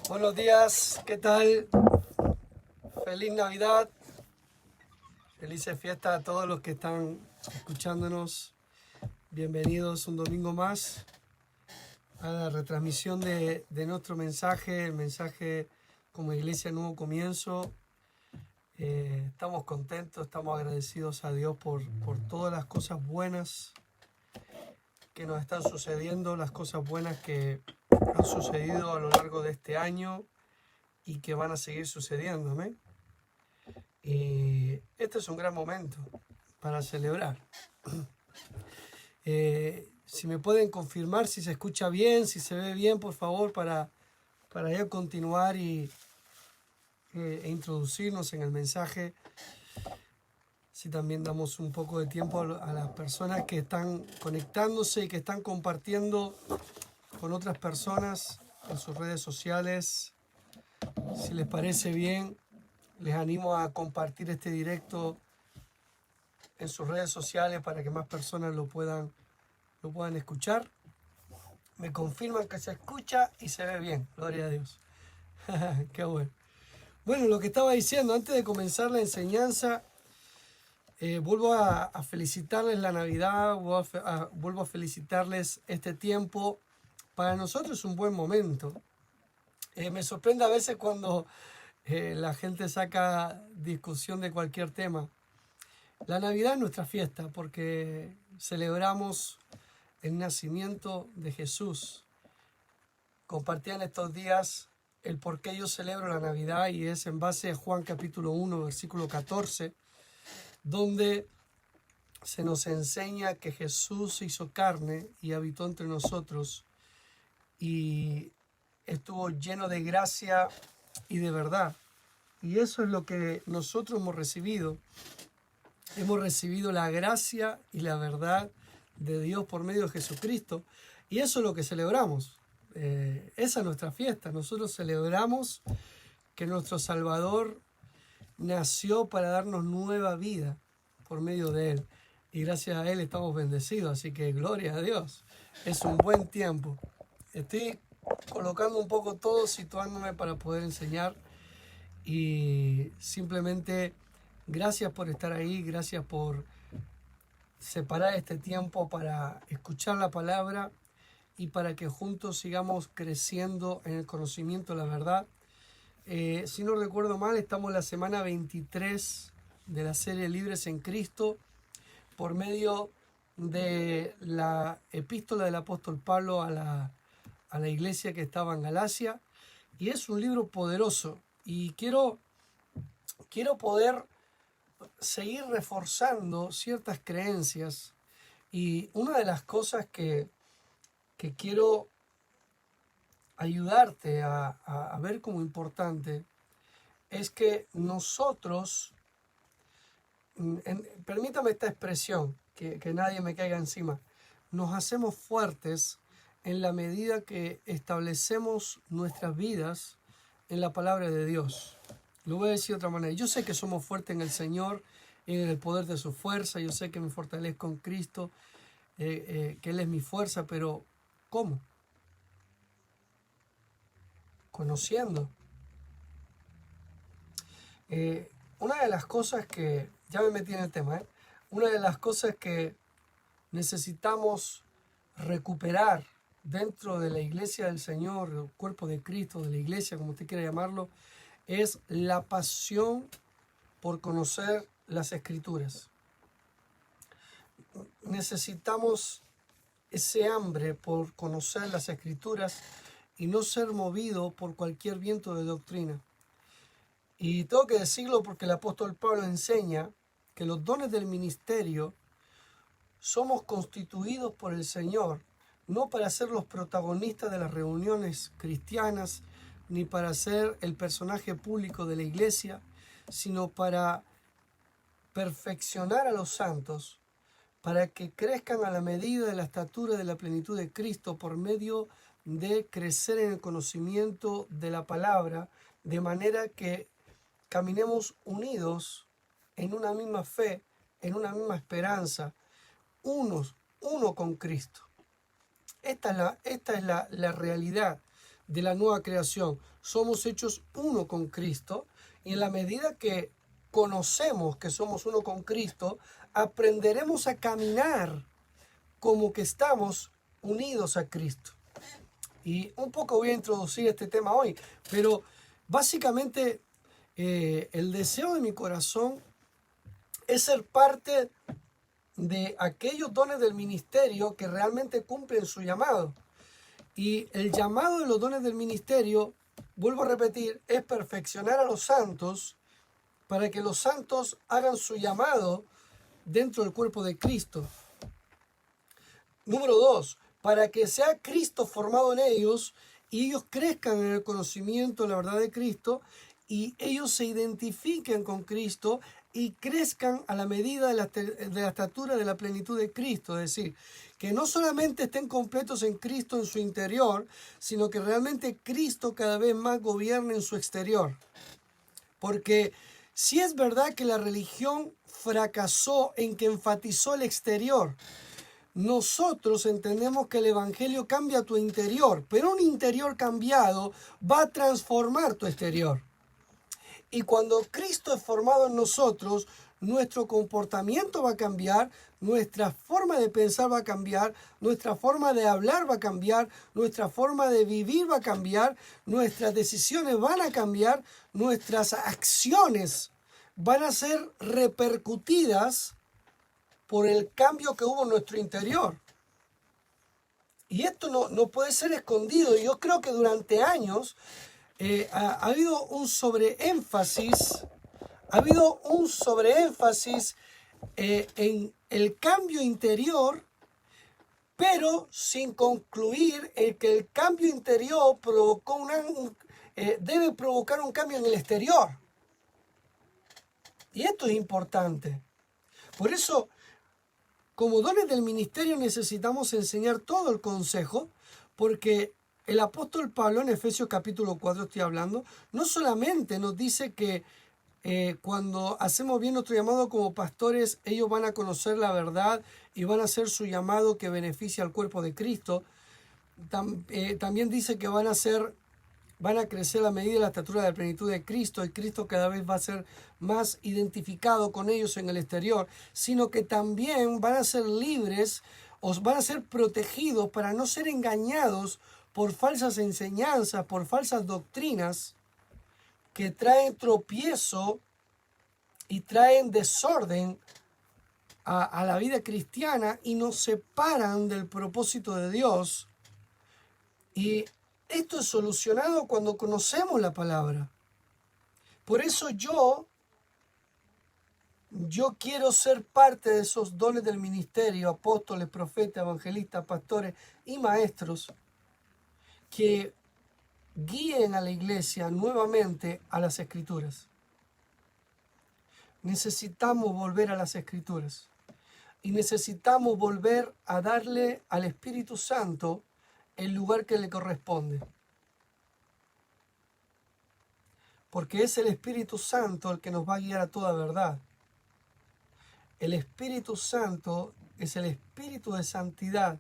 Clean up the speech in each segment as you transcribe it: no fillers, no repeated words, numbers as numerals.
Buenos días, ¿qué tal? Feliz Navidad, felices fiestas a todos los que están escuchándonos. Bienvenidos un domingo más a la retransmisión de nuestro mensaje, el mensaje como Iglesia Nuevo Comienzo. Estamos contentos, estamos agradecidos a Dios por todas las cosas buenas que nos están sucediendo, las cosas buenas que han sucedido a lo largo de este año y que van a seguir sucediendo, ¿amén? Y este es un gran momento para celebrar. Si me pueden confirmar si se escucha bien, si se ve bien, por favor, para ya continuar e introducirnos en el mensaje. Si también damos un poco de tiempo a las personas que están conectándose y que están compartiendo con otras personas en sus redes sociales. Si les parece bien, les animo a compartir este directo en sus redes sociales para que más personas lo puedan escuchar. Me confirman que se escucha y se ve bien, gloria a Dios. Qué bueno. Bueno, lo que estaba diciendo, antes de comenzar la enseñanza, vuelvo a felicitarles la Navidad, vuelvo a felicitarles este tiempo. Para nosotros es un buen momento. Me sorprende a veces cuando la gente saca discusión de cualquier tema. La Navidad es nuestra fiesta porque celebramos el nacimiento de Jesús. Compartían estos días el por qué yo celebro la Navidad y es en base a Juan capítulo 1, versículo 14, donde se nos enseña que Jesús se hizo carne y habitó entre nosotros y estuvo lleno de gracia y de verdad. Y eso es lo que nosotros hemos recibido. Hemos recibido la gracia y la verdad de Dios por medio de Jesucristo. Y eso es lo que celebramos. Esa es nuestra fiesta. Nosotros celebramos que nuestro Salvador nació para darnos nueva vida por medio de Él. Y gracias a Él estamos bendecidos. Así que gloria a Dios. Es un buen tiempo. Estoy colocando un poco todo, situándome para poder enseñar. Y simplemente gracias por estar ahí. Gracias por separar este tiempo para escuchar la palabra y para que juntos sigamos creciendo en el conocimiento de la verdad. Si no recuerdo mal, estamos en la semana 23 de la serie Libres en Cristo por medio de la epístola del apóstol Pablo a la iglesia que estaba en Galacia. Y es un libro poderoso y quiero poder seguir reforzando ciertas creencias. Y una de las cosas que quiero ayudarte a ver como importante es que nosotros, permítame esta expresión, que nadie me caiga encima, nos hacemos fuertes en la medida que establecemos nuestras vidas en la palabra de Dios. Lo voy a decir de otra manera. Yo sé que somos fuertes en el Señor, en el poder de su fuerza. Yo sé que me fortalezco en Cristo, que Él es mi fuerza, pero ¿cómo? Conociendo. Una de las cosas que, ya me metí en el tema, una de las cosas que necesitamos recuperar dentro de la iglesia del Señor, el cuerpo de Cristo, de la iglesia, como usted quiera llamarlo, es la pasión por conocer las Escrituras. Necesitamos ese hambre por conocer las Escrituras y no ser movido por cualquier viento de doctrina. Y tengo que decirlo porque el apóstol Pablo enseña que los dones del ministerio somos constituidos por el Señor, no para ser los protagonistas de las reuniones cristianas, ni para ser el personaje público de la iglesia, sino para perfeccionar a los santos, para que crezcan a la medida de la estatura de la plenitud de Cristo por medio de crecer en el conocimiento de la palabra, de manera que caminemos unidos en una misma fe, en una misma esperanza, uno con Cristo. Esta es la realidad de la nueva creación. Somos hechos uno con Cristo, y en la medida que conocemos que somos uno con Cristo, aprenderemos a caminar como que estamos unidos a Cristo. Y un poco voy a introducir este tema hoy, pero básicamente el deseo de mi corazón es ser parte de aquellos dones del ministerio que realmente cumplen su llamado. Y el llamado de los dones del ministerio, vuelvo a repetir, es perfeccionar a los santos para que los santos hagan su llamado dentro del cuerpo de Cristo. Número 2, para que sea Cristo formado en ellos y ellos crezcan en el conocimiento de la verdad de Cristo y ellos se identifiquen con Cristo y crezcan a la medida de la estatura de la plenitud de Cristo. Es decir, que no solamente estén completos en Cristo en su interior, sino que realmente Cristo cada vez más gobierne en su exterior. Porque si es verdad que la religión fracasó en que enfatizó el exterior, nosotros entendemos que el evangelio cambia tu interior, pero un interior cambiado va a transformar tu exterior. Y cuando Cristo es formado en nosotros, nuestro comportamiento va a cambiar, nuestra forma de pensar va a cambiar, nuestra forma de hablar va a cambiar, nuestra forma de vivir va a cambiar, nuestras decisiones van a cambiar, nuestras acciones van a ser repercutidas por el cambio que hubo en nuestro interior. Y esto no puede ser escondido. Y yo creo que durante años ha habido un sobreénfasis, en el cambio interior, pero sin concluir que el cambio interior debe provocar un cambio en el exterior. Y esto es importante. Por eso, como dones del ministerio necesitamos enseñar todo el consejo, porque el apóstol Pablo en Efesios capítulo 4 estoy hablando, no solamente nos dice que cuando hacemos bien nuestro llamado como pastores, ellos van a conocer la verdad y van a hacer su llamado que beneficia al cuerpo de Cristo. También dice que van a crecer a la medida de la estatura de la plenitud de Cristo, y Cristo cada vez va a ser más identificado con ellos en el exterior, sino que también van a ser libres, o van a ser protegidos para no ser engañados por falsas enseñanzas, por falsas doctrinas que traen tropiezo y traen desorden a la vida cristiana y nos separan del propósito de Dios. Y esto es solucionado cuando conocemos la palabra. Por eso yo quiero ser parte de esos dones del ministerio, apóstoles, profetas, evangelistas, pastores y maestros, que guíen a la iglesia nuevamente a las Escrituras. Necesitamos volver a las Escrituras y necesitamos volver a darle al Espíritu Santo el lugar que le corresponde. Porque es el Espíritu Santo el que nos va a guiar a toda verdad. El Espíritu Santo es el Espíritu de santidad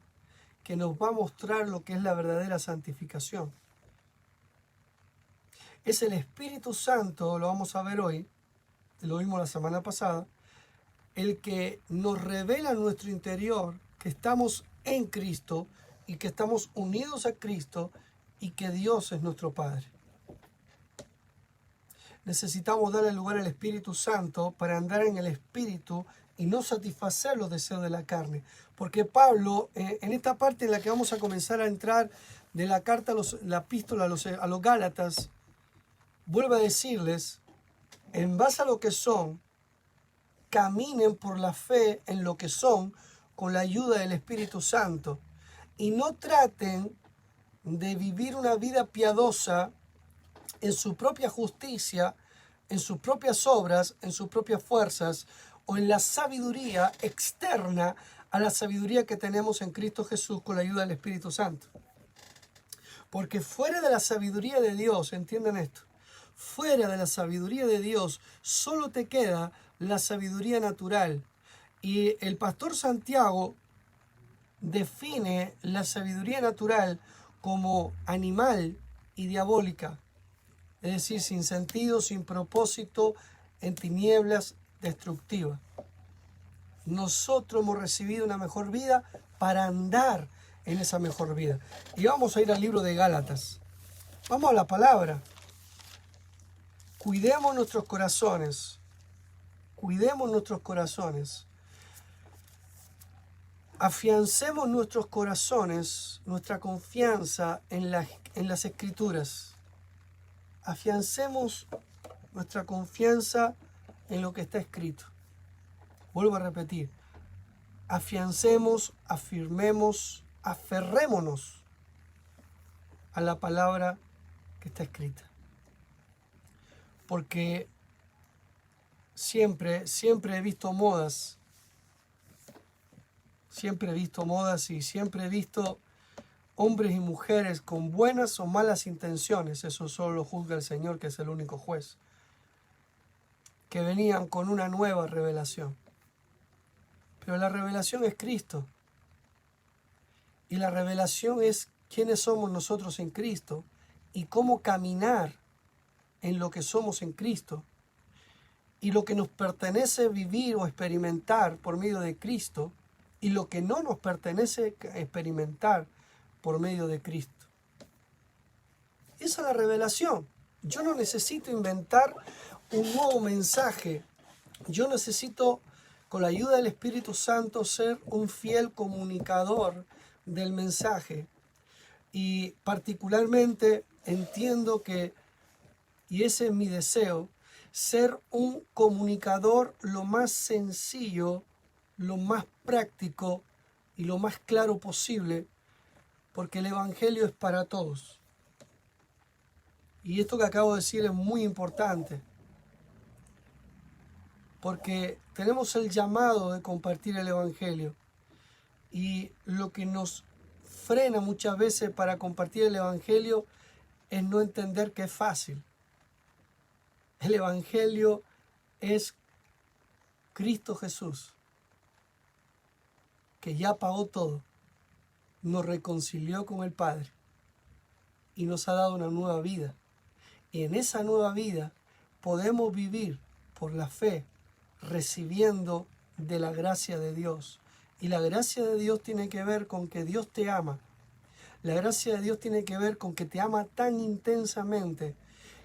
que nos va a mostrar lo que es la verdadera santificación. Es el Espíritu Santo, lo vamos a ver hoy, lo vimos la semana pasada, el que nos revela en nuestro interior que estamos en Cristo y que estamos unidos a Cristo y que Dios es nuestro Padre. Necesitamos darle lugar al Espíritu Santo para andar en el Espíritu y no satisfacer los deseos de la carne. Porque Pablo, en esta parte en la que vamos a comenzar a entrar de la carta, la epístola a los Gálatas, vuelve a decirles, en base a lo que son, caminen por la fe en lo que son con la ayuda del Espíritu Santo. Y no traten de vivir una vida piadosa en su propia justicia, en sus propias obras, en sus propias fuerzas o en la sabiduría externa a la sabiduría que tenemos en Cristo Jesús con la ayuda del Espíritu Santo. Porque fuera de la sabiduría de Dios, entiendan esto, fuera de la sabiduría de Dios solo te queda la sabiduría natural. Y el pastor Santiago define la sabiduría natural como animal y diabólica, es decir, sin sentido, sin propósito, en tinieblas destructivas. Nosotros hemos recibido una mejor vida para andar en esa mejor vida. Y vamos a ir al libro de Gálatas. Vamos a la palabra. Cuidemos nuestros corazones. Cuidemos nuestros corazones. Afiancemos nuestros corazones, nuestra confianza en las Escrituras. Afiancemos nuestra confianza en lo que está escrito. Vuelvo a repetir. Afiancemos, afirmemos, aferrémonos a la palabra que está escrita. Porque siempre he visto modas. Siempre he visto modas y siempre he visto hombres y mujeres con buenas o malas intenciones. Eso solo lo juzga el Señor, que es el único juez. Que venían con una nueva revelación. Pero la revelación es Cristo. Y la revelación es quiénes somos nosotros en Cristo y cómo caminar en lo que somos en Cristo. Y lo que nos pertenece vivir o experimentar por medio de Cristo y lo que no nos pertenece experimentar por medio de Cristo. Esa es la revelación. Yo no necesito inventar un nuevo mensaje. Yo necesito, con la ayuda del Espíritu Santo, ser un fiel comunicador del mensaje. Y particularmente entiendo que, y ese es mi deseo, ser un comunicador lo más sencillo, lo más práctico y lo más claro posible, porque el Evangelio es para todos. Y esto que acabo de decir es muy importante, porque tenemos el llamado de compartir el Evangelio, y lo que nos frena muchas veces para compartir el Evangelio es no entender que es fácil. El Evangelio es Cristo Jesús, que ya pagó todo, nos reconcilió con el Padre y nos ha dado una nueva vida. Y en esa nueva vida podemos vivir por la fe, recibiendo de la gracia de Dios. Y la gracia de Dios tiene que ver con que Dios te ama. La gracia de Dios tiene que ver con que te ama tan intensamente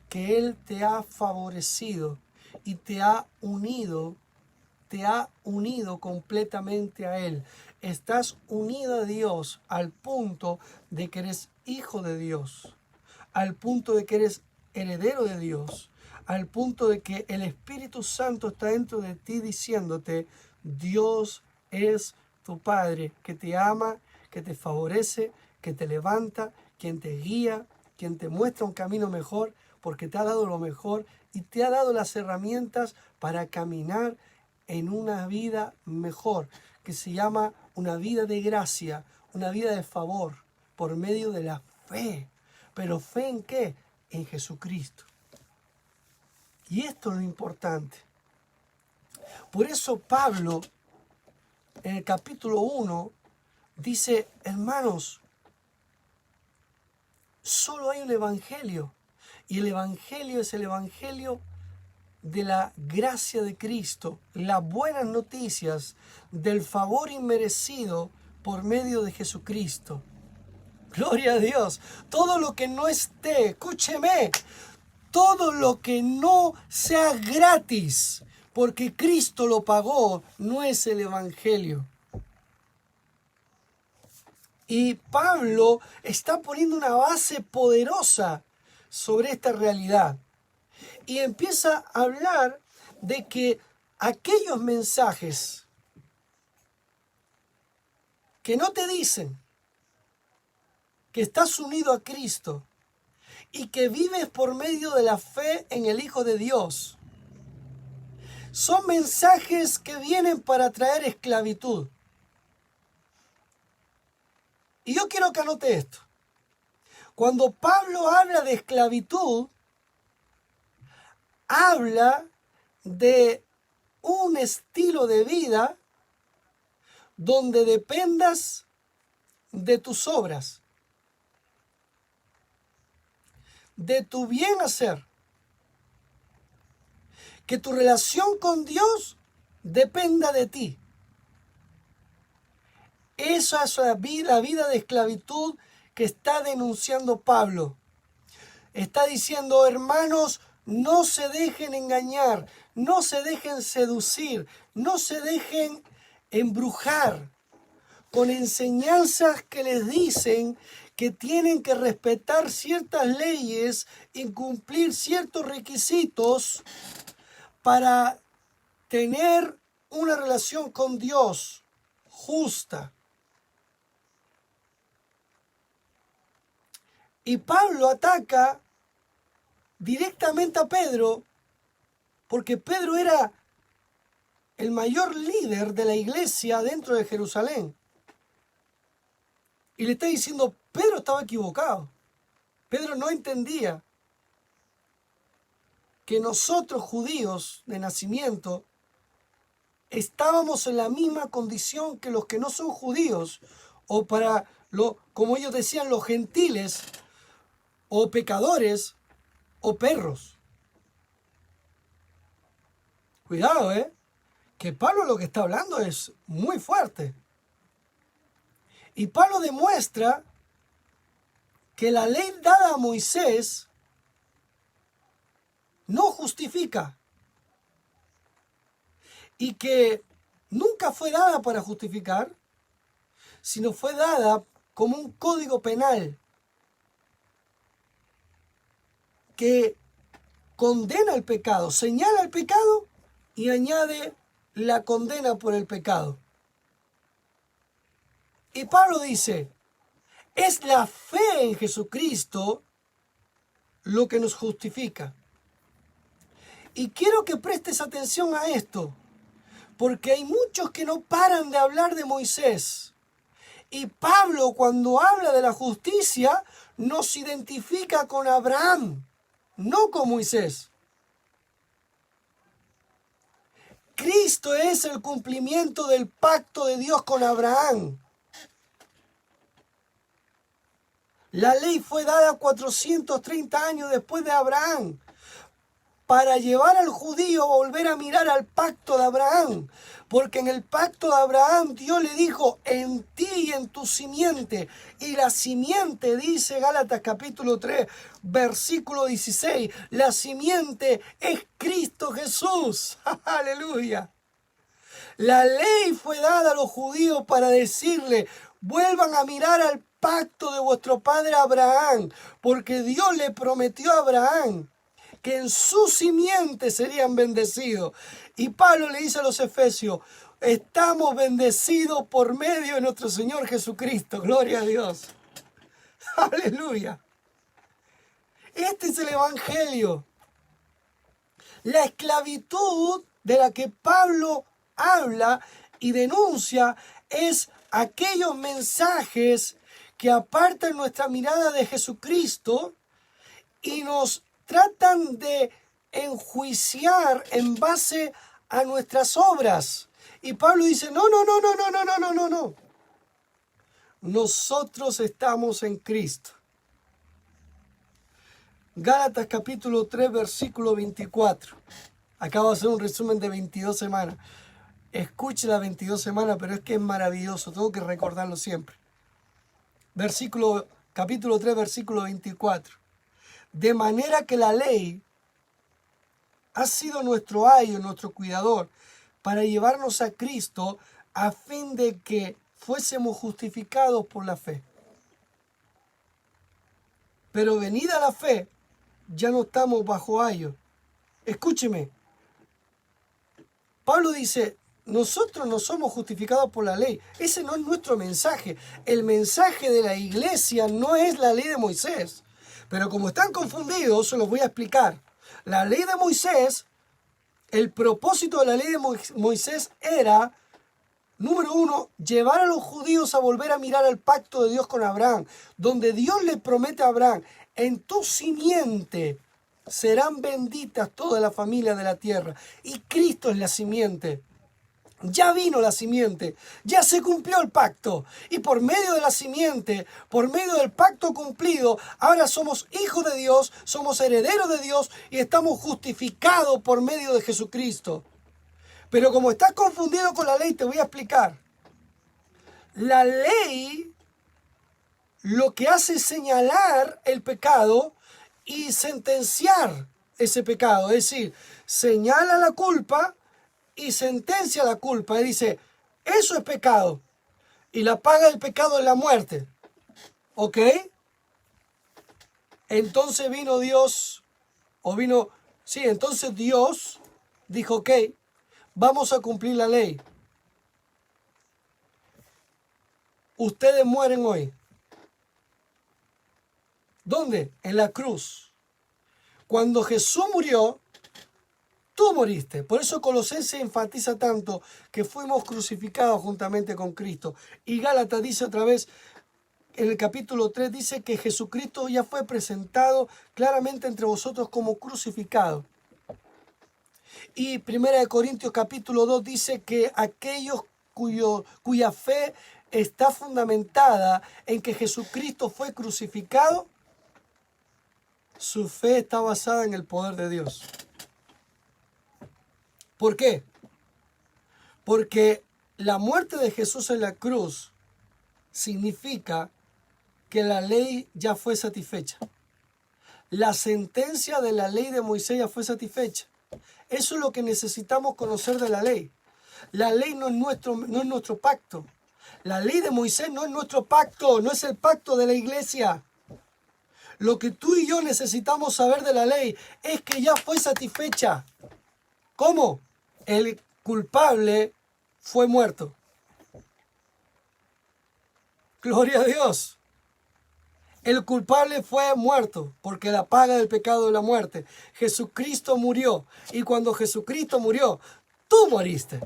que Él te ha favorecido y te ha unido completamente a Él. Estás unido a Dios al punto de que eres hijo de Dios, al punto de que eres heredero de Dios, al punto de que el Espíritu Santo está dentro de ti diciéndote: Dios es tu Padre, que te ama, que te favorece, que te levanta, quien te guía, quien te muestra un camino mejor, porque te ha dado lo mejor y te ha dado las herramientas para caminar en una vida mejor, que se llama una vida de gracia, una vida de favor, por medio de la fe. ¿Pero fe en qué? En Jesucristo. Y esto es lo importante. Por eso Pablo, en el capítulo 1, dice: hermanos, solo hay un evangelio. Y el evangelio es el evangelio de la gracia de Cristo, las buenas noticias del favor inmerecido por medio de Jesucristo. Gloria a Dios. Todo lo que no esté, escúcheme, todo lo que no sea gratis, porque Cristo lo pagó, no es el evangelio. Y Pablo está poniendo una base poderosa sobre esta realidad. Y empieza a hablar de que aquellos mensajes que no te dicen que estás unido a Cristo y que vives por medio de la fe en el Hijo de Dios, son mensajes que vienen para traer esclavitud. Y yo quiero que anote esto. Cuando Pablo habla de esclavitud, habla de un estilo de vida donde dependas de tus obras. de tu bien hacer. Que tu relación con Dios dependa de ti. Esa es la vida de esclavitud que está denunciando Pablo. Está diciendo, hermanos, no se dejen engañar, no se dejen seducir, no se dejen embrujar con enseñanzas que les dicen que tienen que respetar ciertas leyes y cumplir ciertos requisitos para tener una relación con Dios justa. Y Pablo ataca directamente a Pedro, porque Pedro era el mayor líder de la iglesia dentro de Jerusalén. Y le está diciendo, Pedro estaba equivocado. Pedro no entendía que nosotros judíos de nacimiento estábamos en la misma condición que los que no son judíos, o como ellos decían, los gentiles, o pecadores, o perros. Cuidado, que Pablo lo que está hablando es muy fuerte. Y Pablo demuestra que la ley dada a Moisés no justifica. Y que nunca fue dada para justificar, sino fue dada como un código penal que condena el pecado, señala el pecado y añade la condena por el pecado. Y Pablo dice, es la fe en Jesucristo lo que nos justifica. Y quiero que prestes atención a esto, porque hay muchos que no paran de hablar de Moisés. Y Pablo, cuando habla de la justicia, nos identifica con Abraham, no con Moisés. Cristo es el cumplimiento del pacto de Dios con Abraham. La ley fue dada 430 años después de Abraham, para llevar al judío a volver a mirar al pacto de Abraham. Porque en el pacto de Abraham Dios le dijo, en ti y en tu simiente. Y la simiente, dice Gálatas capítulo 3, versículo 16, la simiente es Cristo Jesús. ¡Aleluya! La ley fue dada a los judíos para decirle, vuelvan a mirar al pacto de vuestro padre Abraham, porque Dios le prometió a Abraham que en su simiente serían bendecidos. Y Pablo le dice a los efesios, estamos bendecidos por medio de nuestro Señor Jesucristo. Gloria a Dios. Aleluya. Este es el Evangelio. La esclavitud de la que Pablo habla y denuncia es aquellos mensajes que apartan nuestra mirada de Jesucristo y nos tratan de enjuiciar en base a nuestras obras. Y Pablo dice, no. Nosotros estamos en Cristo. Gálatas capítulo 3, versículo 24. Acabo de hacer un resumen de 22 semanas. Escuche las 22 semanas, pero es que es maravilloso. Tengo que recordarlo siempre. Capítulo 3, versículo 24. De manera que la ley ha sido nuestro ayo, nuestro cuidador, para llevarnos a Cristo a fin de que fuésemos justificados por la fe. Pero venida la fe, ya no estamos bajo ayo. Escúcheme. Pablo dice, nosotros no somos justificados por la ley. Ese no es nuestro mensaje. El mensaje de la iglesia no es la ley de Moisés. Pero como están confundidos, se los voy a explicar. La ley de Moisés, el propósito de la ley de Moisés era, número 1, llevar a los judíos a volver a mirar al pacto de Dios con Abraham, donde Dios le promete a Abraham, en tu simiente serán benditas toda la familia de la tierra. Y Cristo es la simiente. Ya vino la simiente, ya se cumplió el pacto. Y por medio de la simiente, por medio del pacto cumplido, ahora somos hijos de Dios, somos herederos de Dios y estamos justificados por medio de Jesucristo. Pero como estás confundido con la ley, te voy a explicar. La ley lo que hace es señalar el pecado y sentenciar ese pecado. Es decir, señala la culpa y sentencia la culpa. Y dice, eso es pecado. Y la paga del pecado es la muerte. ¿Ok? Entonces vino Dios, entonces Dios dijo, ok, vamos a cumplir la ley. Ustedes mueren hoy. ¿Dónde? En la cruz. Cuando Jesús murió, tú moriste. Por eso Colosenses enfatiza tanto que fuimos crucificados juntamente con Cristo. Y Gálatas dice otra vez, en el capítulo 3, dice que Jesucristo ya fue presentado claramente entre vosotros como crucificado. Y 1 Corintios capítulo 2 dice que aquellos cuya fe está fundamentada en que Jesucristo fue crucificado, su fe está basada en el poder de Dios. ¿Por qué? Porque la muerte de Jesús en la cruz significa que la ley ya fue satisfecha. La sentencia de la ley de Moisés ya fue satisfecha. Eso es lo que necesitamos conocer de la ley. La ley no es nuestro pacto. La ley de Moisés no es nuestro pacto, no es el pacto de la iglesia. Lo que tú y yo necesitamos saber de la ley es que ya fue satisfecha. ¿Cómo? El culpable fue muerto. Gloria a Dios. El culpable fue muerto, porque la paga del pecado es la muerte. Jesucristo murió, y cuando Jesucristo murió, tú moriste.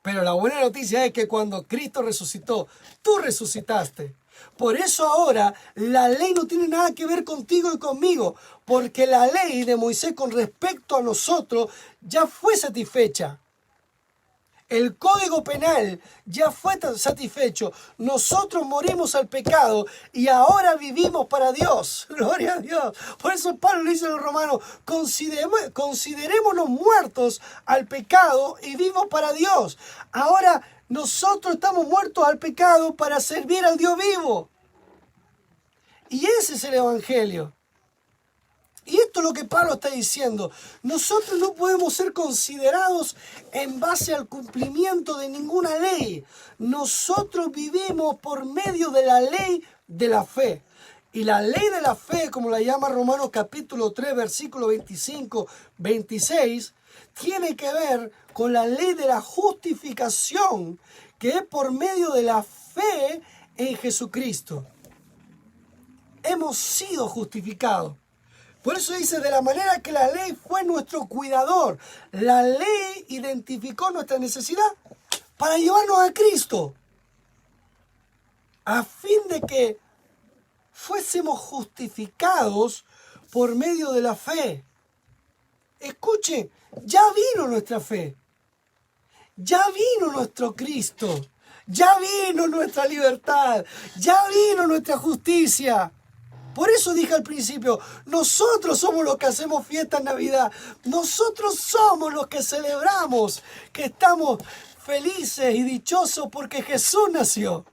Pero la buena noticia es que cuando Cristo resucitó, tú resucitaste. Por eso ahora la ley no tiene nada que ver contigo y conmigo, porque la ley de Moisés con respecto a nosotros ya fue satisfecha. El código penal ya fue satisfecho. Nosotros morimos al pecado y ahora vivimos para Dios. Gloria a Dios. Por eso Pablo le dice a los romanos, considerémonos muertos al pecado y vivos para Dios. Ahora nosotros estamos muertos al pecado para servir al Dios vivo. Y ese es el evangelio. Y esto es lo que Pablo está diciendo. Nosotros no podemos ser considerados en base al cumplimiento de ninguna ley. Nosotros vivimos por medio de la ley de la fe. Y la ley de la fe, como la llama Romanos capítulo 3, versículo 25, 26, tiene que ver con la ley de la justificación, que es por medio de la fe en Jesucristo. Hemos sido justificados. Por eso dice, de la manera que la ley fue nuestro cuidador. La ley identificó nuestra necesidad para llevarnos a Cristo, a fin de que fuésemos justificados por medio de la fe. Escuchen, ya vino nuestra fe, ya vino nuestro Cristo, ya vino nuestra libertad, ya vino nuestra justicia. Por eso dije al principio, nosotros somos los que hacemos fiesta en Navidad. Nosotros somos los que celebramos, que estamos felices y dichosos porque Jesús nació.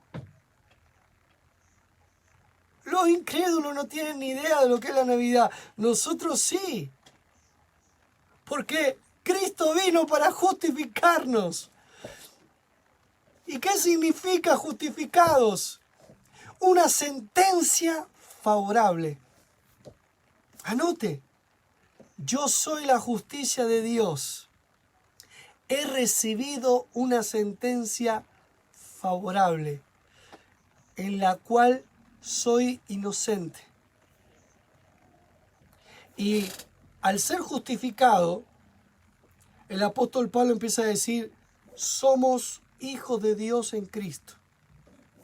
Los incrédulos no tienen ni idea de lo que es la Navidad. Nosotros sí. Porque Cristo vino para justificarnos. ¿Y qué significa justificados? Una sentencia favorable. Anote, yo soy la justicia de Dios. He recibido una sentencia favorable en la cual soy inocente. Y al ser justificado, el apóstol Pablo empieza a decir, somos hijos de Dios en Cristo.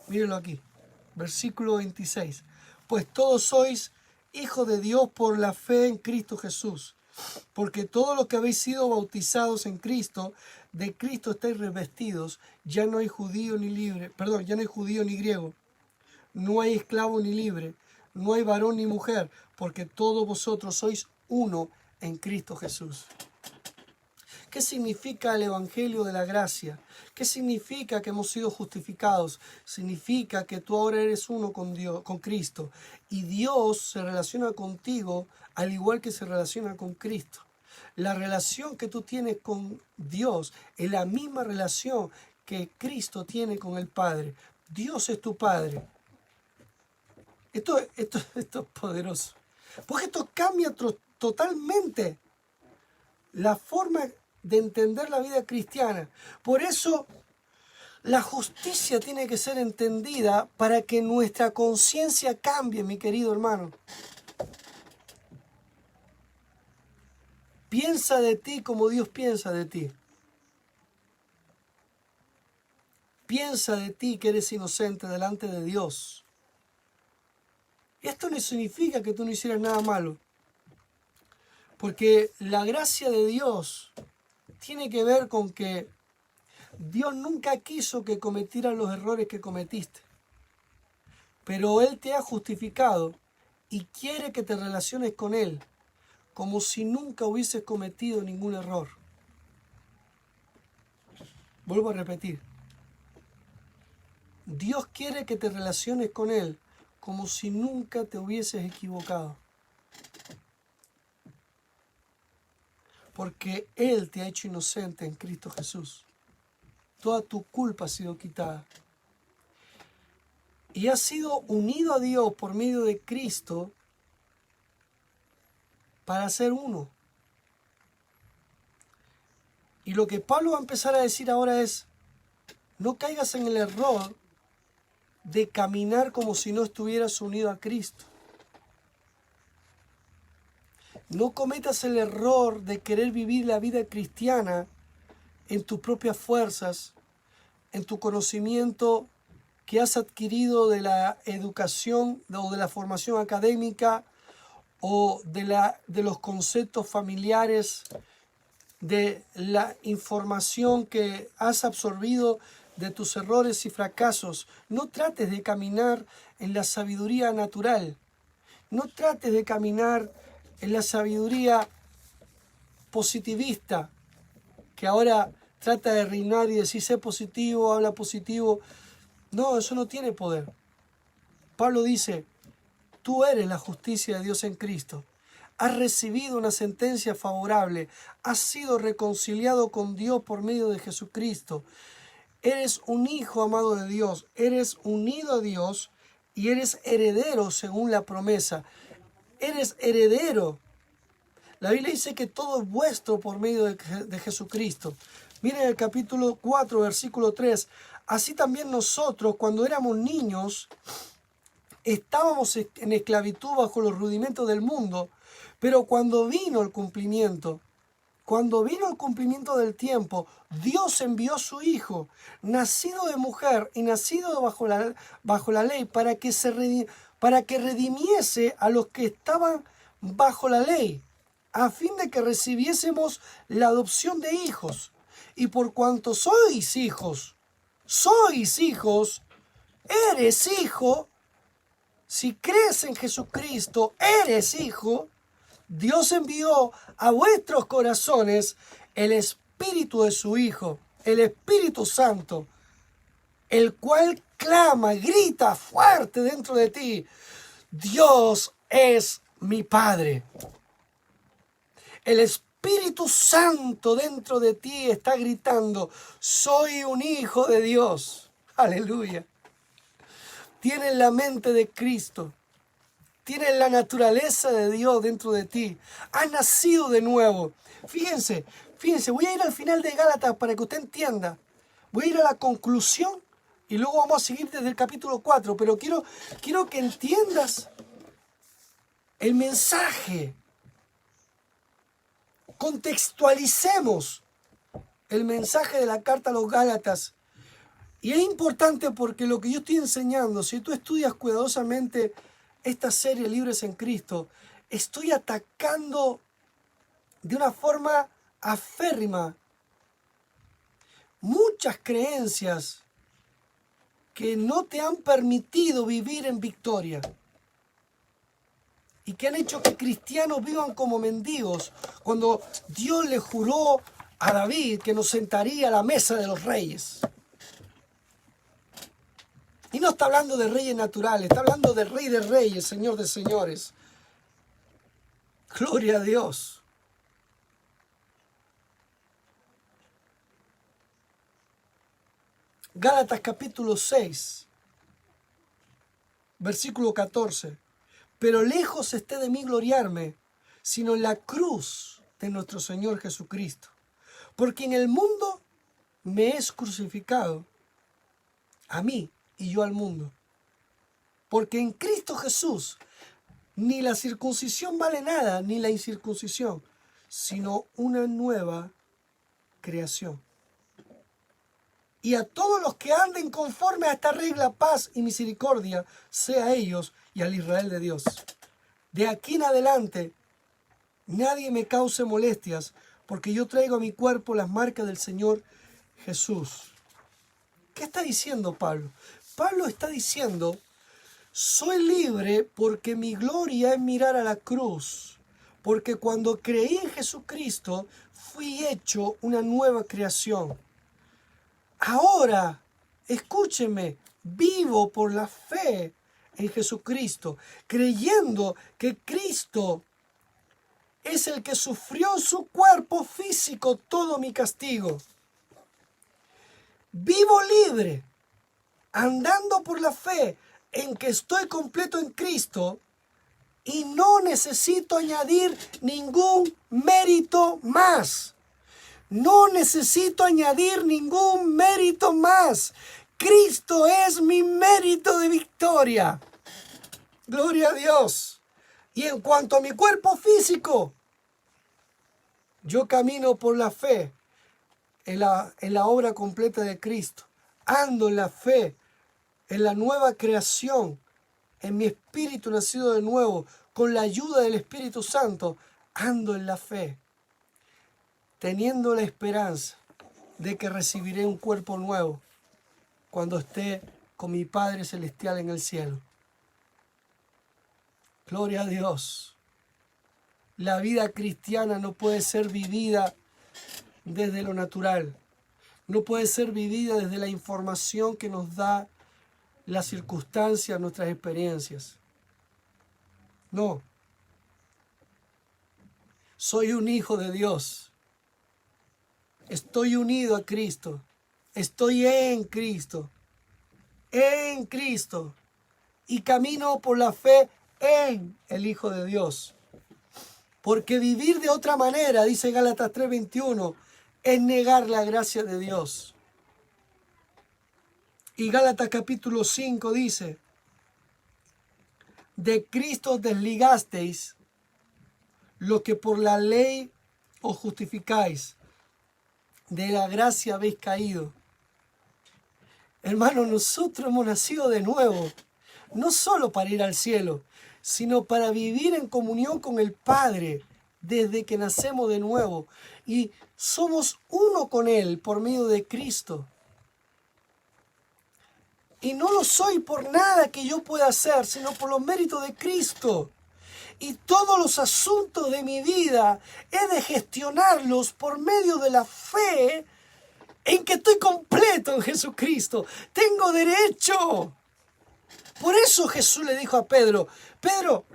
Mírenlo aquí, versículo 26. Pues todos sois hijos de Dios por la fe en Cristo Jesús. Porque todos los que habéis sido bautizados en Cristo, de Cristo estáis revestidos. Ya no hay judío ni libre, ya no hay judío ni griego. No hay esclavo ni libre. No hay varón ni mujer, porque todos vosotros sois uno en Cristo Jesús. ¿Qué significa el Evangelio de la gracia? ¿Qué significa que hemos sido justificados? Significa que tú ahora eres uno con Dios, con Cristo. Y Dios se relaciona contigo al igual que se relaciona con Cristo. La relación que tú tienes con Dios es la misma relación que Cristo tiene con el Padre. Dios es tu Padre. Esto es poderoso. Porque esto cambia totalmente la forma de entender la vida cristiana. Por eso la justicia tiene que ser entendida para que nuestra conciencia cambie, mi querido hermano. Piensa de ti como Dios piensa de ti. Piensa de ti que eres inocente delante de Dios. Esto no significa que tú no hicieras nada malo. Porque la gracia de Dios tiene que ver con que Dios nunca quiso que cometieras los errores que cometiste. Pero Él te ha justificado y quiere que te relaciones con Él como si nunca hubieses cometido ningún error. Vuelvo a repetir. Dios quiere que te relaciones con Él como si nunca te hubieses equivocado. Porque Él te ha hecho inocente en Cristo Jesús. Toda tu culpa ha sido quitada. Y has sido unido a Dios por medio de Cristo para ser uno. Y lo que Pablo va a empezar a decir ahora es, no caigas en el error de caminar como si no estuvieras unido a Cristo. No cometas el error de querer vivir la vida cristiana en tus propias fuerzas, en tu conocimiento que has adquirido de la educación o de la formación académica o de los conceptos familiares, de la información que has absorbido de tus errores y fracasos. No trates de caminar en la sabiduría natural. No trates de caminar en la sabiduría positivista, que ahora trata de reinar y decir sé positivo, habla positivo. No, eso no tiene poder. Pablo dice, tú eres la justicia de Dios en Cristo. Has recibido una sentencia favorable. Has sido reconciliado con Dios por medio de Jesucristo. Eres un hijo amado de Dios. Eres unido a Dios y eres heredero según la promesa. Eres heredero. La Biblia dice que todo es vuestro por medio de Jesucristo. Miren el capítulo 4, versículo 3. Así también nosotros, cuando éramos niños, estábamos en esclavitud bajo los rudimentos del mundo, pero cuando vino el cumplimiento del tiempo, Dios envió a su Hijo, nacido de mujer y nacido bajo la ley, para que redimiese a los que estaban bajo la ley, a fin de que recibiésemos la adopción de hijos. Y por cuanto sois hijos, eres hijo. Si crees en Jesucristo, eres hijo. Dios envió a vuestros corazones el Espíritu de su Hijo, el Espíritu Santo, el cual clama, grita fuerte dentro de ti, Dios es mi Padre. El Espíritu Santo dentro de ti está gritando, soy un hijo de Dios. Aleluya. Tienes la mente de Cristo. Tienes la naturaleza de Dios dentro de ti. Has nacido de nuevo. Fíjense, voy a ir al final de Gálatas para que usted entienda. Voy a ir a la conclusión y luego vamos a seguir desde el capítulo 4. Pero quiero que entiendas el mensaje. Contextualicemos el mensaje de la carta a los Gálatas. Y es importante porque lo que yo estoy enseñando, si tú estudias cuidadosamente esta serie Libres en Cristo, estoy atacando de una forma aférrima muchas creencias que no te han permitido vivir en victoria y que han hecho que cristianos vivan como mendigos, cuando Dios le juró a David que nos sentaría a la mesa de los reyes. Y no está hablando de reyes naturales, está hablando del Rey de Reyes, Señor de Señores. Gloria a Dios. Gálatas capítulo 6, versículo 14. Pero lejos esté de mí gloriarme, sino en la cruz de nuestro Señor Jesucristo. Porque en el mundo me es crucificado, a mí y yo al mundo. Porque en Cristo Jesús ni la circuncisión vale nada, ni la incircuncisión, sino una nueva creación. Y a todos los que anden conforme a esta regla, paz y misericordia, sea a ellos y al Israel de Dios. De aquí en adelante, nadie me cause molestias, porque yo traigo a mi cuerpo las marcas del Señor Jesús. ¿Qué está diciendo Pablo? Pablo está diciendo, soy libre porque mi gloria es mirar a la cruz, porque cuando creí en Jesucristo, fui hecho una nueva creación. Ahora, escúcheme, vivo por la fe en Jesucristo, creyendo que Cristo es el que sufrió en su cuerpo físico todo mi castigo. Vivo libre, andando por la fe en que estoy completo en Cristo y no necesito añadir ningún mérito más. No necesito añadir ningún mérito más. Cristo es mi mérito de victoria. Gloria a Dios. Y en cuanto a mi cuerpo físico, yo camino por la fe en la obra completa de Cristo. Ando en la fe, en la nueva creación, en mi espíritu nacido de nuevo, con la ayuda del Espíritu Santo. Ando en la fe, teniendo la esperanza de que recibiré un cuerpo nuevo cuando esté con mi Padre Celestial en el cielo. Gloria a Dios. La vida cristiana no puede ser vivida desde lo natural. No puede ser vivida desde la información que nos da las circunstancias, nuestras experiencias. No. Soy un hijo de Dios. Estoy unido a Cristo. Estoy en Cristo. En Cristo. Y camino por la fe en el Hijo de Dios. Porque vivir de otra manera, dice Gálatas 3:21, es negar la gracia de Dios. Y Gálatas capítulo 5 dice, de Cristo desligasteis lo que por la ley os justificáis. De la gracia habéis caído. Hermanos, nosotros hemos nacido de nuevo, no solo para ir al cielo, sino para vivir en comunión con el Padre desde que nacemos de nuevo. Y somos uno con Él por medio de Cristo. Y no lo soy por nada que yo pueda hacer, sino por los méritos de Cristo. Y todos los asuntos de mi vida he de gestionarlos por medio de la fe en que estoy completo en Jesucristo. Tengo derecho. Por eso Jesús le dijo a Pedro, Pedro,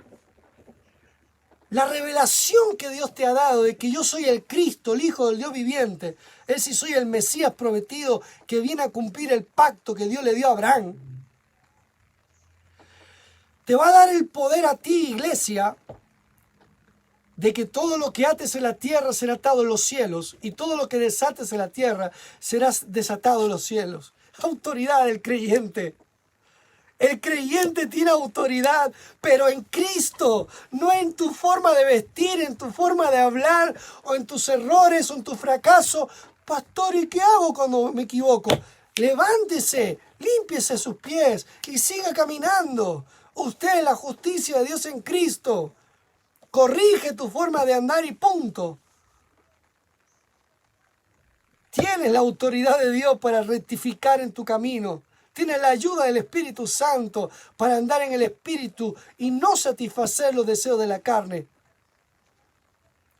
la revelación que Dios te ha dado de que yo soy el Cristo, el Hijo del Dios viviente, es decir, soy el Mesías prometido que viene a cumplir el pacto que Dios le dio a Abraham, te va a dar el poder a ti, iglesia, de que todo lo que ates en la tierra será atado en los cielos y todo lo que desates en la tierra será desatado en los cielos. Autoridad del creyente. El creyente tiene autoridad, pero en Cristo, no en tu forma de vestir, en tu forma de hablar, o en tus errores, o en tu fracaso. Pastor, ¿y qué hago cuando me equivoco? Levántese, límpiese sus pies y siga caminando. Usted es la justicia de Dios en Cristo. Corrige tu forma de andar y punto. Tienes la autoridad de Dios para rectificar en tu camino. Tienes la ayuda del Espíritu Santo para andar en el Espíritu y no satisfacer los deseos de la carne.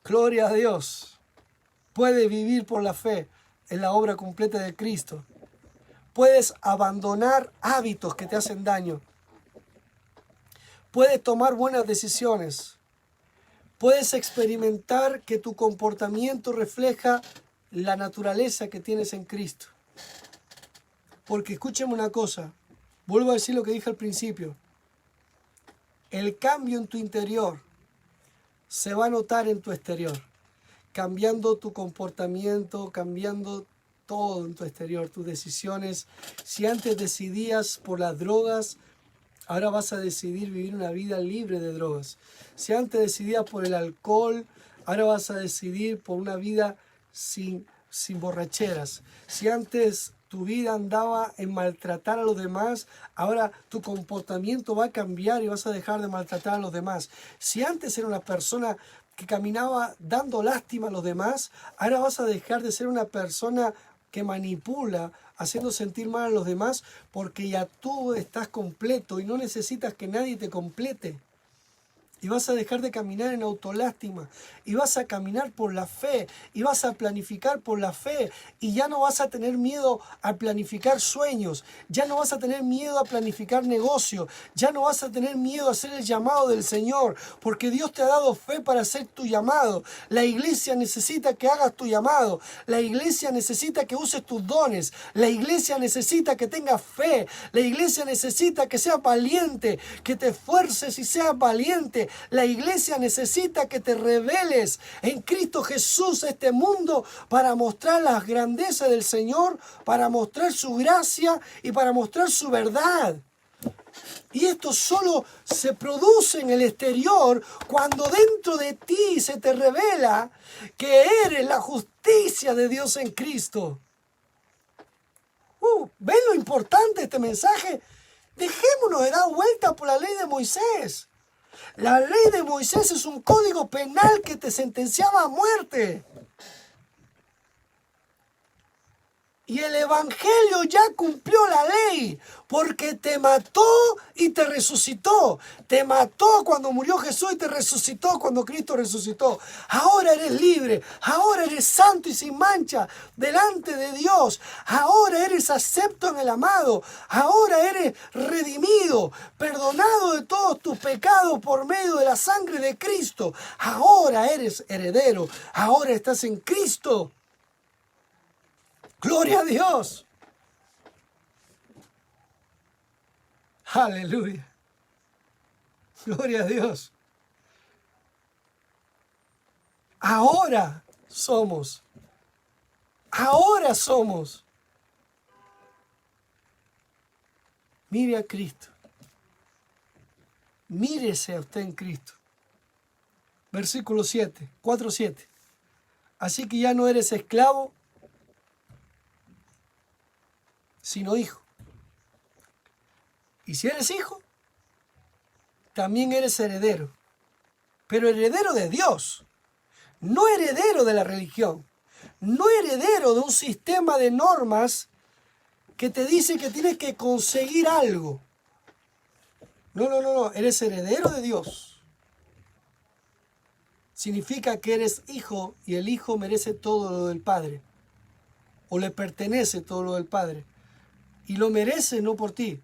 Gloria a Dios. Puedes vivir por la fe en la obra completa de Cristo. Puedes abandonar hábitos que te hacen daño. Puedes tomar buenas decisiones. Puedes experimentar que tu comportamiento refleja la naturaleza que tienes en Cristo. Porque escúcheme una cosa, vuelvo a decir lo que dije al principio. El cambio en tu interior se va a notar en tu exterior, cambiando tu comportamiento, cambiando todo en tu exterior, tus decisiones. Si antes decidías por las drogas, ahora vas a decidir vivir una vida libre de drogas. Si antes decidías por el alcohol, ahora vas a decidir por una vida sin borracheras. Si antes tu vida andaba en maltratar a los demás, ahora tu comportamiento va a cambiar y vas a dejar de maltratar a los demás. Si antes era una persona que caminaba dando lástima a los demás, ahora vas a dejar de ser una persona que manipula, haciendo sentir mal a los demás, porque ya tú estás completo y no necesitas que nadie te complete. Y vas a dejar de caminar en autolástima. Y vas a caminar por la fe. Y vas a planificar por la fe. Y ya no vas a tener miedo a planificar sueños. Ya no vas a tener miedo a planificar negocio. Ya no vas a tener miedo a hacer el llamado del Señor. Porque Dios te ha dado fe para hacer tu llamado. La iglesia necesita que hagas tu llamado. La iglesia necesita que uses tus dones. La iglesia necesita que tengas fe. La iglesia necesita que seas valiente. Que te esfuerces y seas valiente. La iglesia necesita que te reveles en Cristo Jesús a este mundo para mostrar las grandezas del Señor, para mostrar su gracia y para mostrar su verdad. Y esto solo se produce en el exterior cuando dentro de ti se te revela que eres la justicia de Dios en Cristo. ¿Ven lo importante de este mensaje? Dejémonos de dar vuelta por la ley de Moisés. La ley de Moisés es un código penal que te sentenciaba a muerte. Y el Evangelio ya cumplió la ley, porque te mató y te resucitó. Te mató cuando murió Jesús y te resucitó cuando Cristo resucitó. Ahora eres libre, ahora eres santo y sin mancha delante de Dios. Ahora eres acepto en el amado, ahora eres redimido, perdonado de todos tus pecados por medio de la sangre de Cristo. Ahora eres heredero, ahora estás en Cristo. ¡Gloria a Dios! ¡Aleluya! ¡Gloria a Dios! Ahora somos. Mire a Cristo. Mírese a usted en Cristo. Versículo 7, 4:7. Así que ya no eres esclavo, sino hijo. Y si eres hijo, también eres heredero. Pero heredero de Dios, no heredero de la religión, no heredero de un sistema de normas que te dice que tienes que conseguir algo. No, eres heredero de Dios. Significa que eres hijo y el hijo merece todo lo del Padre, o le pertenece todo lo del Padre. Y lo merece no por ti,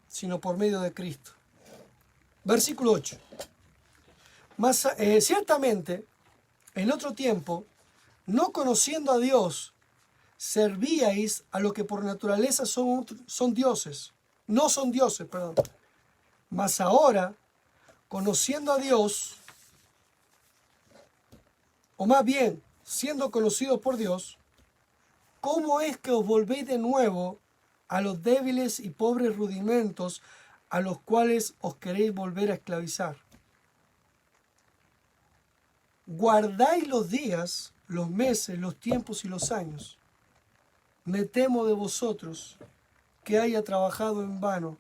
sino por medio de Cristo. Versículo 8. Ciertamente, en otro tiempo, no conociendo a Dios, servíais a lo que por naturaleza son dioses. No son dioses, perdón. Mas ahora, conociendo a Dios, o más bien, siendo conocidos por Dios, ¿cómo es que os volvéis de nuevo a los débiles y pobres rudimentos a los cuales os queréis volver a esclavizar? Guardáis los días, los meses, los tiempos y los años. Me temo de vosotros que haya trabajado en vano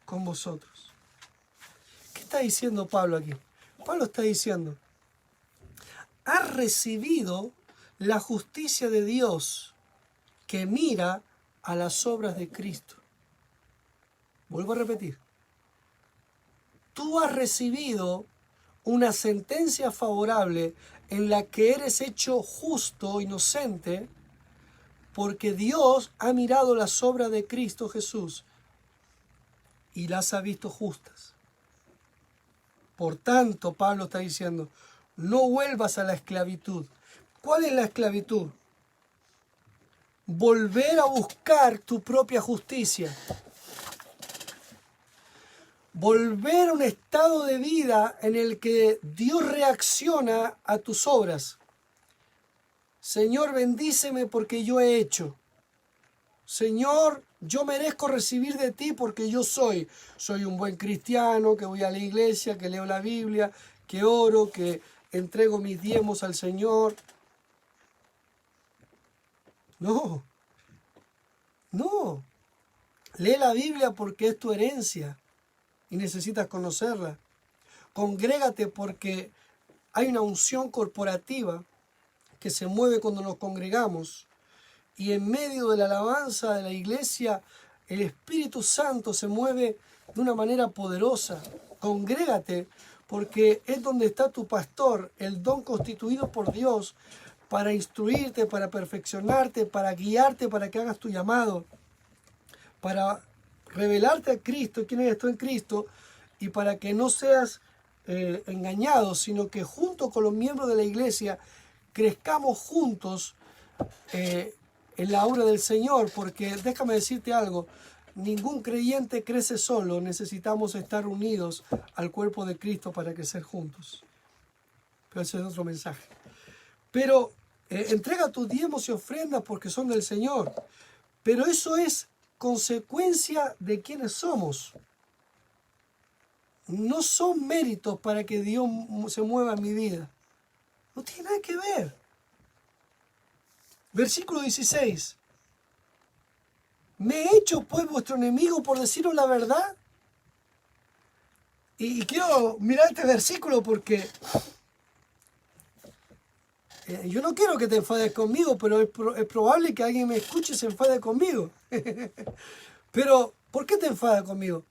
con vosotros. ¿Qué está diciendo Pablo aquí? Pablo está diciendo, has recibido la justicia de Dios que mira a las obras de Cristo. Vuelvo a repetir. Tú has recibido una sentencia favorable en la que eres hecho justo, inocente, porque Dios ha mirado las obras de Cristo Jesús y las ha visto justas. Por tanto, Pablo está diciendo, no vuelvas a la esclavitud. ¿Cuál es la esclavitud? Volver a buscar tu propia justicia. Volver a un estado de vida en el que Dios reacciona a tus obras. Señor, bendíceme porque yo he hecho. Señor, yo merezco recibir de ti porque yo soy un buen cristiano, que voy a la iglesia, que leo la Biblia, que oro, que entrego mis diezmos al Señor. No, no. Lee la Biblia porque es tu herencia y necesitas conocerla. Congrégate porque hay una unción corporativa que se mueve cuando nos congregamos. Y en medio de la alabanza de la iglesia, el Espíritu Santo se mueve de una manera poderosa. Congrégate, porque es donde está tu pastor, el don constituido por Dios, para instruirte, para perfeccionarte, para guiarte, para que hagas tu llamado, para revelarte a Cristo, quién eres tú en Cristo, y para que no seas engañado, sino que junto con los miembros de la iglesia crezcamos juntos en la obra del Señor, porque déjame decirte algo, ningún creyente crece solo, necesitamos estar unidos al cuerpo de Cristo para crecer juntos. Pero ese es otro mensaje. Pero entrega tus diezmos y ofrendas porque son del Señor, pero eso es consecuencia de quienes somos. No son méritos para que Dios se mueva en mi vida. No tiene nada que ver. Versículo 16. ¿Me he hecho pues vuestro enemigo por deciros la verdad? Y quiero mirar este versículo porque yo no quiero que te enfades conmigo, pero es probable que alguien me escuche y se enfade conmigo. Pero, ¿por qué te enfadas conmigo?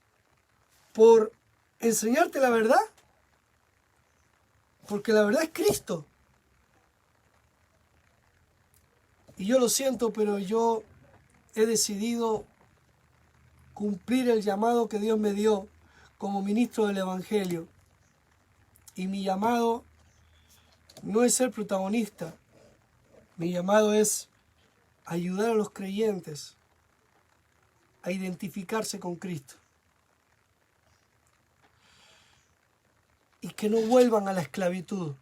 ¿Por enseñarte la verdad? Porque la verdad es Cristo. Y yo lo siento, pero yo he decidido cumplir el llamado que Dios me dio como ministro del Evangelio. Y mi llamado no es ser protagonista. Mi llamado es ayudar a los creyentes a identificarse con Cristo. Y que no vuelvan a la esclavitud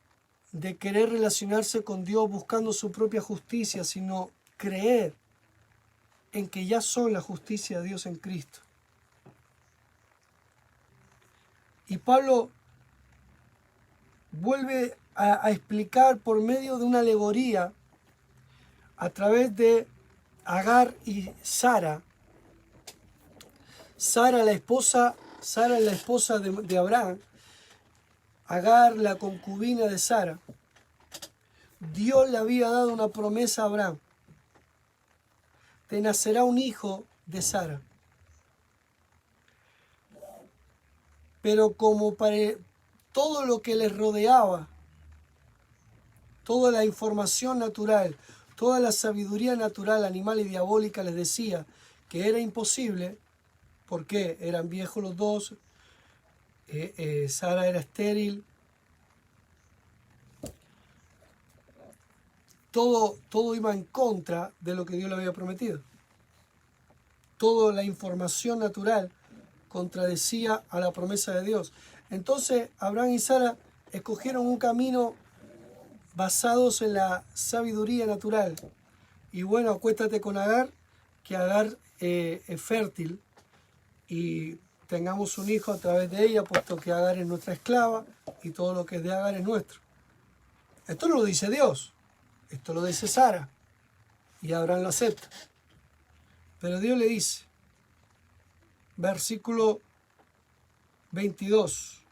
de querer relacionarse con Dios buscando su propia justicia, sino creer en que ya son la justicia de Dios en Cristo. Y Pablo vuelve a explicar por medio de una alegoría a través de Agar y Sara. Sara es la esposa de Abraham. Agar, la concubina de Sara. Dios le había dado una promesa a Abraham. Te nacerá un hijo de Sara. Pero como para todo lo que les rodeaba, toda la información natural, toda la sabiduría natural, animal y diabólica les decía que era imposible, porque eran viejos los dos, Sara era estéril, todo iba en contra de lo que Dios le había prometido. Toda la información natural contradecía a la promesa de Dios. Entonces Abraham y Sara escogieron un camino basados en la sabiduría natural. Y bueno, acuéstate con Agar, que Agar es fértil y tengamos un hijo a través de ella, puesto que Agar es nuestra esclava y todo lo que es de Agar es nuestro. Esto no lo dice Dios, esto lo dice Sara y Abraham lo acepta. Pero Dios le dice, versículo 22,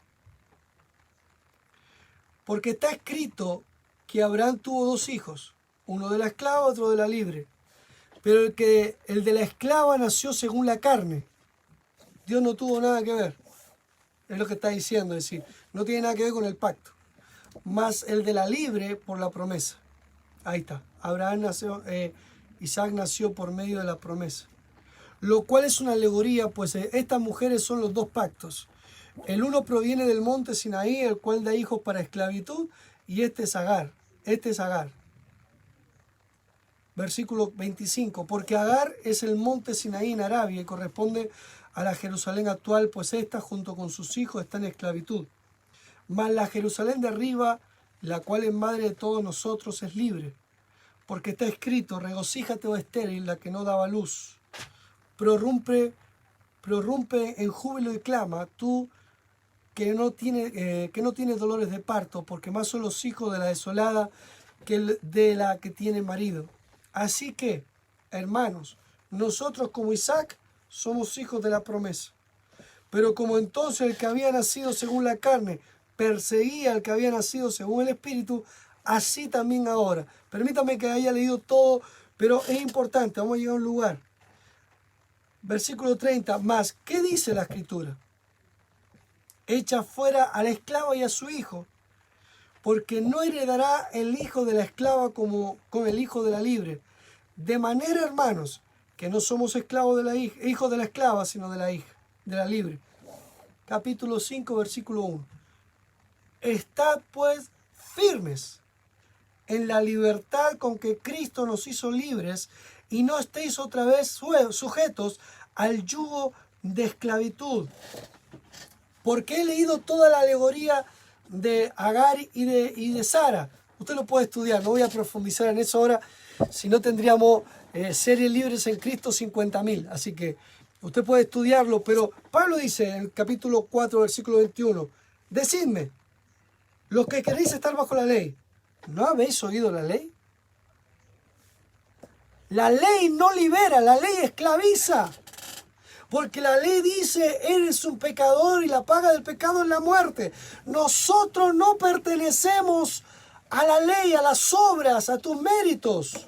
porque está escrito que Abraham tuvo dos hijos, uno de la esclava, otro de la libre. Pero el de la esclava nació según la carne. Dios no tuvo nada que ver. Es lo que está diciendo, es decir, no tiene nada que ver con el pacto. Más el de la libre por la promesa. Ahí está. Isaac nació por medio de la promesa. Lo cual es una alegoría, pues estas mujeres son los dos pactos. El uno proviene del monte Sinaí, el cual da hijos para esclavitud, y este es Agar. Versículo 25. Porque Agar es el monte Sinaí en Arabia y corresponde a la Jerusalén actual, pues ésta junto con sus hijos está en esclavitud. Mas la Jerusalén de arriba, la cual es madre de todos nosotros, es libre. Porque está escrito: regocíjate, oh estéril, la que no daba luz. Prorrumpe en júbilo y clama, tú que no tienes dolores de parto, porque más son los hijos de la desolada que de la que tiene marido. Así que, hermanos, nosotros como Isaac somos hijos de la promesa. Pero como entonces el que había nacido según la carne perseguía al que había nacido según el Espíritu, así también ahora. Permítame que haya leído todo, pero es importante, vamos a llegar a un lugar. Versículo 30, más, ¿qué dice la Escritura? Echa fuera a la esclava y a su hijo, porque no heredará el hijo de la esclava como con el hijo de la libre. De manera, hermanos, que no somos esclavos de la hija, hijos de la esclava, sino de la hija, de la libre. Capítulo 5, versículo 1. Estad pues firmes en la libertad con que Cristo nos hizo libres, y no estéis otra vez sujetos al yugo de esclavitud. Porque he leído toda la alegoría de Agar y de Sara. Usted lo puede estudiar, no voy a profundizar en eso ahora, si no tendríamos series libres en Cristo 50.000. Así que usted puede estudiarlo, pero Pablo dice en el capítulo 4, versículo 21, decidme, los que queréis estar bajo la ley, ¿no habéis oído la ley? La ley no libera, la ley esclaviza. Porque la ley dice, eres un pecador y la paga del pecado es la muerte. Nosotros no pertenecemos a la ley, a las obras, a tus méritos.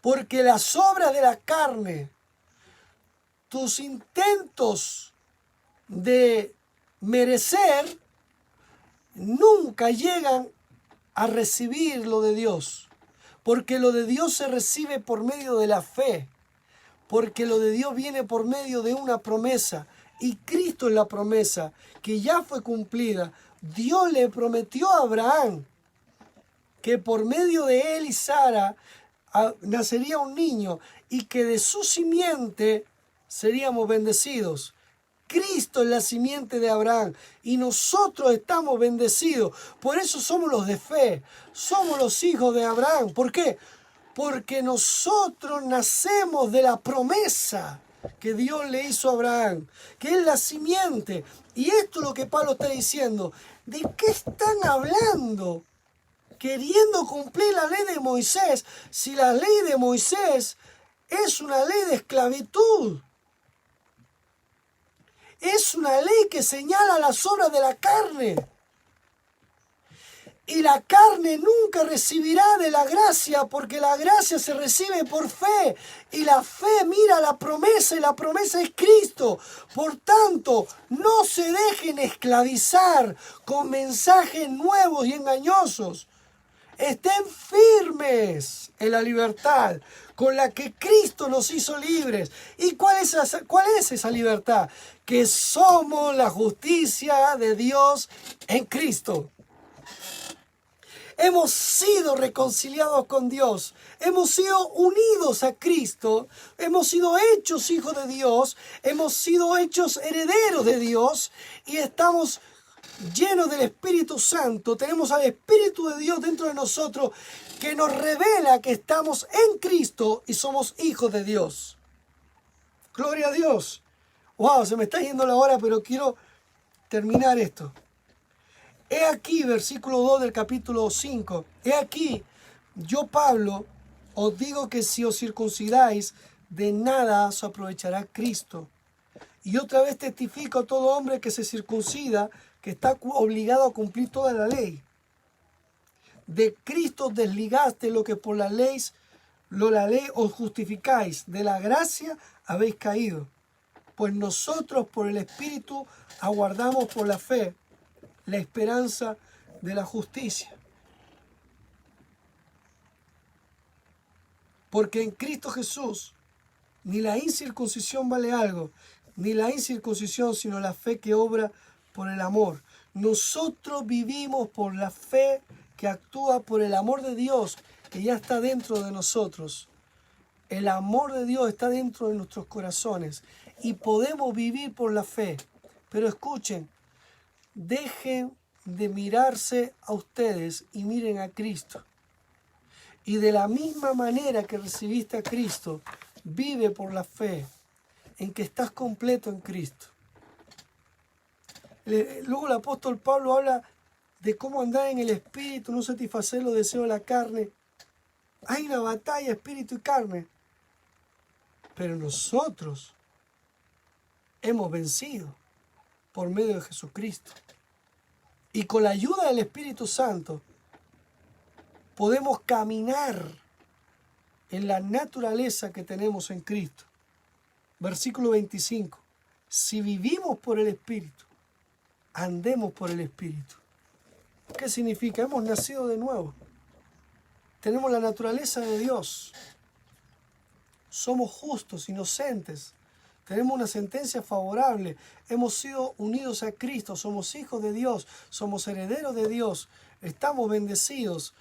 Porque las obras de la carne, tus intentos de merecer, nunca llegan a recibir lo de Dios. Porque lo de Dios se recibe por medio de la fe. Porque lo de Dios viene por medio de una promesa. Y Cristo es la promesa que ya fue cumplida. Dios le prometió a Abraham que por medio de él y Sara nacería un niño y que de su simiente seríamos bendecidos. Cristo es la simiente de Abraham y nosotros estamos bendecidos. Por eso somos los de fe, somos los hijos de Abraham. ¿Por qué? Porque nosotros nacemos de la promesa que Dios le hizo a Abraham, que es la simiente. Y esto es lo que Pablo está diciendo. ¿De qué están hablando? Queriendo cumplir la ley de Moisés, si la ley de Moisés es una ley de esclavitud. Es una ley que señala las obras de la carne. Y la carne nunca recibirá de la gracia, porque la gracia se recibe por fe. Y la fe mira la promesa, y la promesa es Cristo. Por tanto, no se dejen esclavizar con mensajes nuevos y engañosos. Estén firmes en la libertad con la que Cristo nos hizo libres. ¿Y cuál es esa libertad? Que somos la justicia de Dios en Cristo. Hemos sido reconciliados con Dios. Hemos sido unidos a Cristo. Hemos sido hechos hijos de Dios. Hemos sido hechos herederos de Dios. Y estamos llenos del Espíritu Santo. Tenemos al Espíritu de Dios dentro de nosotros que nos revela que estamos en Cristo y somos hijos de Dios. Gloria a Dios. Wow, se me está yendo la hora, pero quiero terminar esto. He aquí, versículo 2 del capítulo 5. He aquí, yo Pablo, os digo que si os circuncidáis, de nada os aprovechará Cristo. Y otra vez testifico a todo hombre que se circuncida, que está obligado a cumplir toda la ley. De Cristo desligaste lo que por la ley Lo la ley os justificáis, de la gracia habéis caído. Pues nosotros por el Espíritu aguardamos por la fe la esperanza de la justicia. Porque en Cristo Jesús ni la incircuncisión vale algo, ni la incircuncisión, sino la fe que obra por el amor. Nosotros vivimos por la fe que actúa por el amor de Dios, que ya está dentro de nosotros. El amor de Dios está dentro de nuestros corazones y podemos vivir por la fe. Pero escuchen, dejen de mirarse a ustedes y miren a Cristo. Y de la misma manera que recibiste a Cristo, vive por la fe en que estás completo en Cristo. Luego el apóstol Pablo habla de cómo andar en el Espíritu, no satisfacer los deseos de la carne. Hay una batalla, espíritu y carne. Pero nosotros hemos vencido por medio de Jesucristo. Y con la ayuda del Espíritu Santo podemos caminar en la naturaleza que tenemos en Cristo. Versículo 25. Si vivimos por el Espíritu, andemos por el Espíritu. ¿Qué significa? Hemos nacido de nuevo. Tenemos la naturaleza de Dios. Somos justos, inocentes. Tenemos una sentencia favorable. Hemos sido unidos a Cristo. Somos hijos de Dios. Somos herederos de Dios. Estamos bendecidos.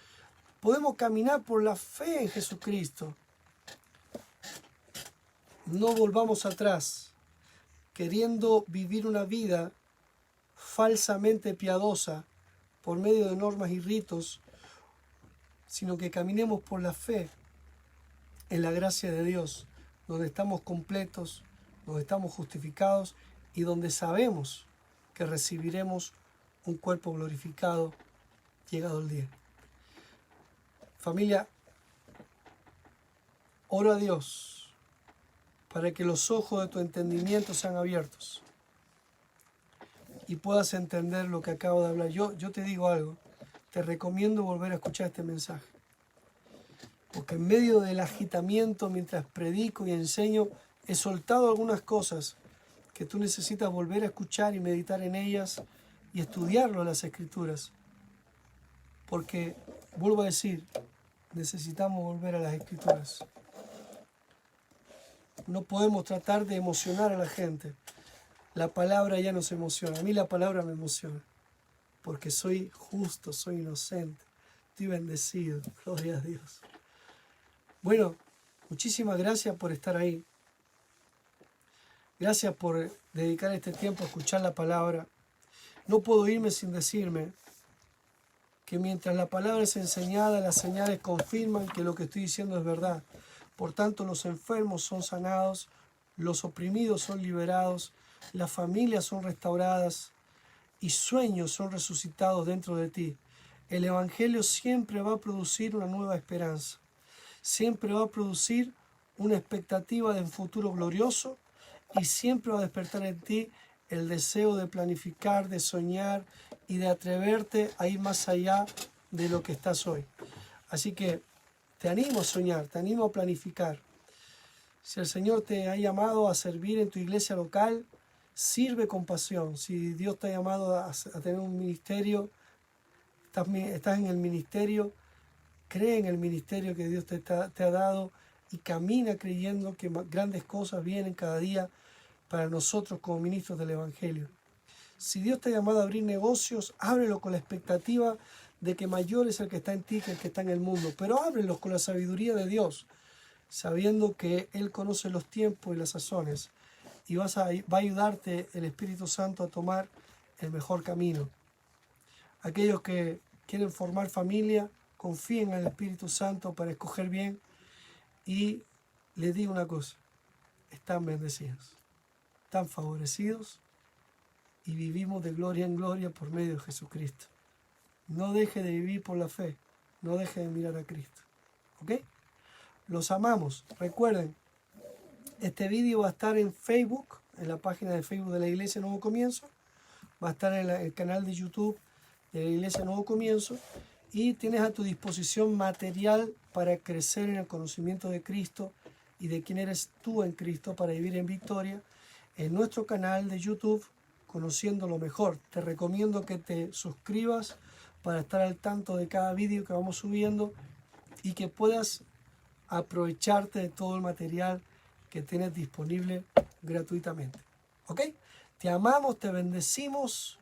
Podemos caminar por la fe en Jesucristo. No volvamos atrás, queriendo vivir una vida falsamente piadosa por medio de normas y ritos, sino que caminemos por la fe en la gracia de Dios, donde estamos completos, donde estamos justificados y donde sabemos que recibiremos un cuerpo glorificado llegado el día. Familia, oro a Dios para que los ojos de tu entendimiento sean abiertos y puedas entender lo que acabo de hablar. Yo te digo algo, te recomiendo volver a escuchar este mensaje, porque en medio del agitamiento, mientras predico y enseño, he soltado algunas cosas que tú necesitas volver a escuchar y meditar en ellas y estudiarlo en las Escrituras, porque, vuelvo a decir, necesitamos volver a las Escrituras. No podemos tratar de emocionar a la gente. La palabra ya nos emociona. A mí la palabra me emociona. Porque soy justo, soy inocente. Estoy bendecido. Gloria a Dios. Bueno, muchísimas gracias por estar ahí. Gracias por dedicar este tiempo a escuchar la palabra. No puedo irme sin decirme que mientras la palabra es enseñada, las señales confirman que lo que estoy diciendo es verdad. Por tanto, los enfermos son sanados, los oprimidos son liberados, las familias son restauradas y sueños son resucitados dentro de ti. El Evangelio siempre va a producir una nueva esperanza. Siempre va a producir una expectativa de un futuro glorioso y siempre va a despertar en ti el deseo de planificar, de soñar y de atreverte a ir más allá de lo que estás hoy. Así que te animo a soñar, te animo a planificar. Si el Señor te ha llamado a servir en tu iglesia local, sirve con pasión. Si Dios te ha llamado a tener un ministerio, estás en el ministerio, cree en el ministerio que Dios te ha dado y camina creyendo que grandes cosas vienen cada día para nosotros como ministros del Evangelio. Si Dios te ha llamado a abrir negocios, ábrelo con la expectativa de que mayor es el que está en ti que el que está en el mundo. Pero ábrelos con la sabiduría de Dios, sabiendo que Él conoce los tiempos y las sazones. Y va a ayudarte el Espíritu Santo a tomar el mejor camino. Aquellos que quieren formar familia, confíen en el Espíritu Santo para escoger bien. Y les digo una cosa, están bendecidos, están favorecidos y vivimos de gloria en gloria por medio de Jesucristo. No deje de vivir por la fe, no deje de mirar a Cristo. ¿Ok? Los amamos. Recuerden, este vídeo va a estar en Facebook, en la página de Facebook de la Iglesia Nuevo Comienzo. Va a estar en el canal de YouTube de la Iglesia Nuevo Comienzo. y tienes a tu disposición material para crecer en el conocimiento de Cristo y de quién eres tú en Cristo para vivir en victoria en nuestro canal de YouTube, Conociendo lo Mejor. Te recomiendo que te suscribas para estar al tanto de cada vídeo que vamos subiendo y que puedas aprovecharte de todo el material que tienes disponible gratuitamente. ¿Ok? Te amamos, te bendecimos,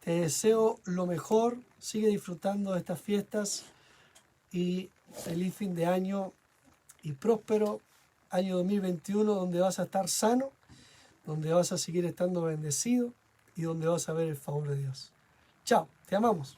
te deseo lo mejor, sigue disfrutando de estas fiestas y feliz fin de año y próspero año 2021, donde vas a estar sano, donde vas a seguir estando bendecido y donde vas a ver el favor de Dios. Chao, te amamos.